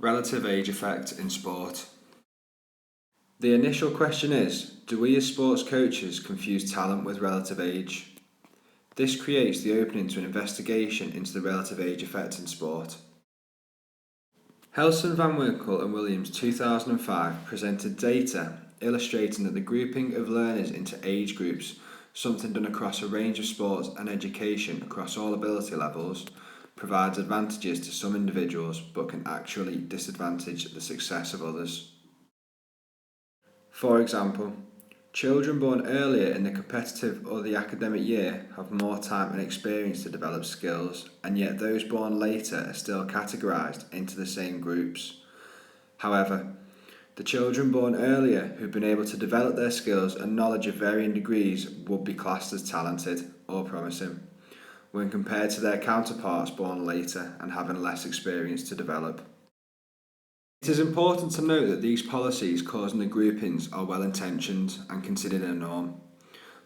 Relative age effect in sport. The initial question is, do we as sports coaches confuse talent with relative age? This creates the opening to an investigation into the relative age effect in sport. Helsen, Van Winckel and Williams 2005 presented data illustrating that the grouping of learners into age groups, something done across a range of sports and education across all ability levels, provides advantages to some individuals but can actually disadvantage the success of others. For example, children born earlier in the competitive or the academic year have more time and experience to develop skills, and yet those born later are still categorised into the same groups. However, the children born earlier who've been able to develop their skills and knowledge of varying degrees would be classed as talented or promising, when compared to their counterparts born later and having less experience to develop. It is important to note that these policies causing the groupings are well intentioned and considered a norm,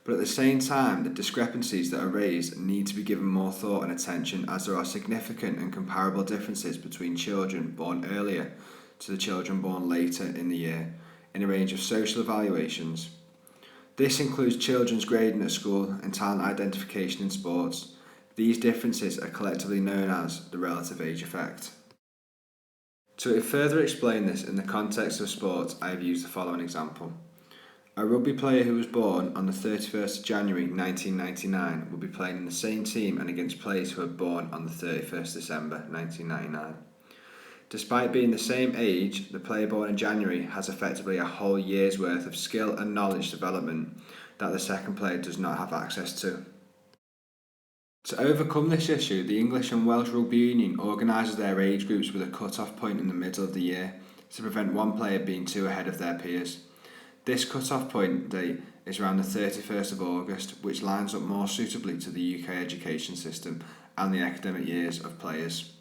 but at the same time the discrepancies that are raised need to be given more thought and attention, as there are significant and comparable differences between children born earlier to the children born later in the year in a range of social evaluations. This includes children's grading at school and talent identification in sports. These differences are collectively known as the relative age effect. To further explain this in the context of sports, I have used the following example. A rugby player who was born on the 31st of January 1999 will be playing in the same team and against players who were born on the 31st December 1999. Despite being the same age, the player born in January has effectively a whole year's worth of skill and knowledge development that the second player does not have access to. To overcome this issue, the English and Welsh Rugby Union organises their age groups with a cut-off point in the middle of the year to prevent one player being too ahead of their peers. This cut-off point date is around the 31st of August, which lines up more suitably to the UK education system and the academic years of players.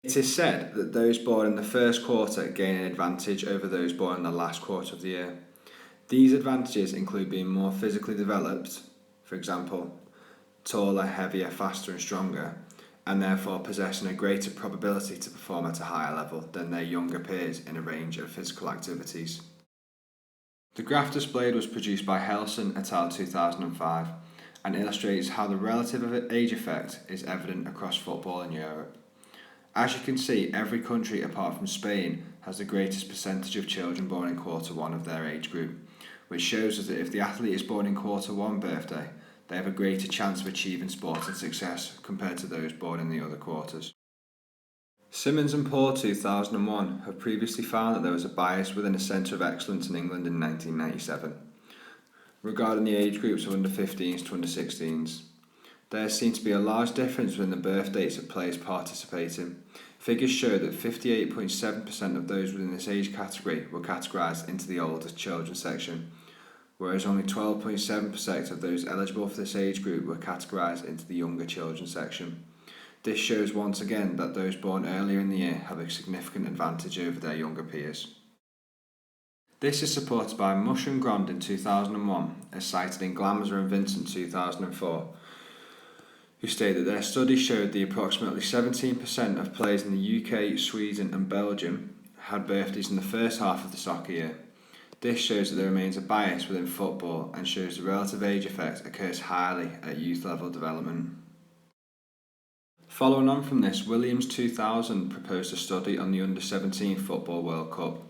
It is said that those born in the first quarter gain an advantage over those born in the last quarter of the year. These advantages include being more physically developed, for example, taller, heavier, faster and stronger, and therefore possessing a greater probability to perform at a higher level than their younger peers in a range of physical activities. The graph displayed was produced by Helsen et al. 2005 and illustrates how the relative age effect is evident across football in Europe. As you can see, every country apart from Spain has the greatest percentage of children born in quarter one of their age group, which shows us that if the athlete is born in quarter one birthday, they have a greater chance of achieving sporting success compared to those born in the other quarters. Simmons and Paul 2001 have previously found that there was a bias within a centre of excellence in England in 1997 regarding the age groups of under 15s to under 16s. There seems to be a large difference within the birth dates of players participating. Figures show that 58.7% of those within this age category were categorised into the older children section, whereas only 12.7% of those eligible for this age group were categorised into the younger children section. This shows once again that those born earlier in the year have a significant advantage over their younger peers. This is supported by Mush and Grond in 2001, as cited in Glamser and Vincent 2004, who state that their study showed that approximately 17% of players in the UK, Sweden and Belgium had birthdays in the first half of the soccer year. This shows that there remains a bias within football and shows the relative age effect occurs highly at youth level development. Following on from this, Williams 2000 proposed a study on the Under-17 Football World Cup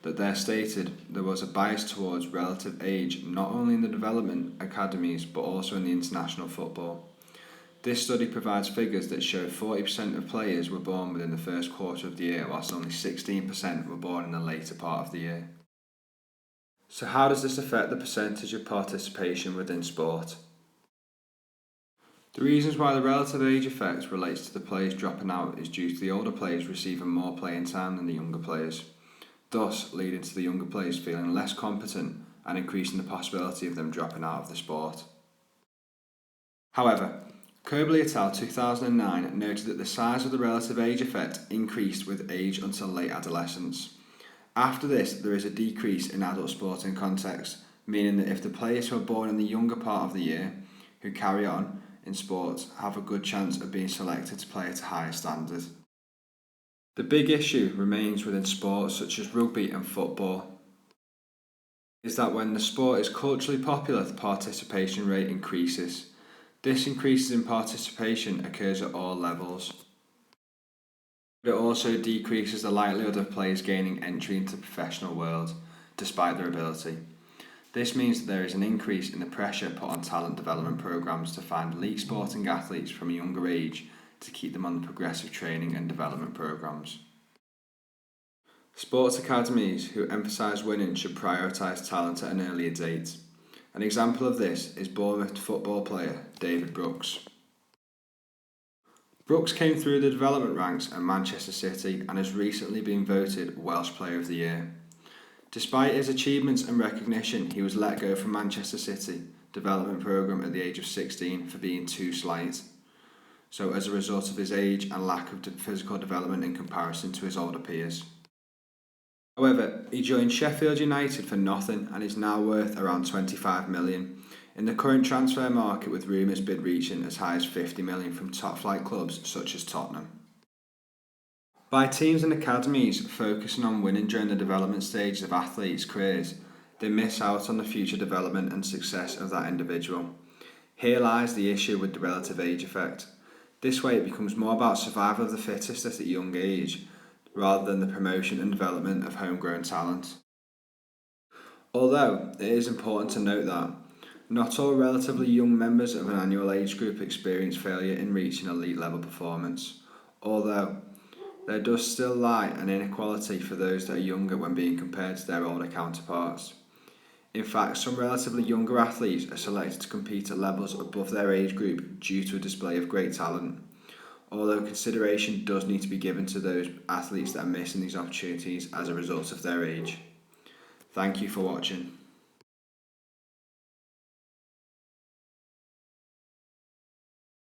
that there stated there was a bias towards relative age not only in the development academies but also in the international football. This study provides figures that show 40% of players were born within the first quarter of the year, whilst only 16% were born in the later part of the year. So how does this affect the percentage of participation within sport? The reasons why the relative age effect relates to the players dropping out is due to the older players receiving more playing time than the younger players, thus leading to the younger players feeling less competent and increasing the possibility of them dropping out of the sport. However, Cobley et al. 2009 noted that the size of the relative age effect increased with age until late adolescence. After this, there is a decrease in adult sporting context, meaning that if the players who are born in the younger part of the year, who carry on in sports, have a good chance of being selected to play at a higher standard. The big issue remains within sports such as rugby and football, is that when the sport is culturally popular, the participation rate increases. This increase in participation occurs at all levels. But it also decreases the likelihood of players gaining entry into the professional world, despite their ability. This means that there is an increase in the pressure put on talent development programmes to find elite sporting athletes from a younger age to keep them on the progressive training and development programmes. Sports academies who emphasise winning should prioritise talent at an earlier date. An example of this is Bournemouth football player David Brooks. Brooks came through the development ranks at Manchester City and has recently been voted Welsh Player of the Year. Despite his achievements and recognition, he was let go from Manchester City development programme at the age of 16 for being too slight. So as a result of his age and lack of physical development in comparison to his older peers. However, he joined Sheffield United for nothing and is now worth around 25 million. In the current transfer market, with rumours bid reaching as high as 50 million from top flight clubs such as Tottenham. By teams and academies focusing on winning during the development stages of athletes' careers, they miss out on the future development and success of that individual. Here lies the issue with the relative age effect. This way it becomes more about survival of the fittest at a young age, rather than the promotion and development of homegrown talent. Although it is important to note that not all relatively young members of an annual age group experience failure in reaching elite level performance, although there does still lie an inequality for those that are younger when being compared to their older counterparts. In fact, some relatively younger athletes are selected to compete at levels above their age group due to a display of great talent, although consideration does need to be given to those athletes that are missing these opportunities as a result of their age. Thank you for watching.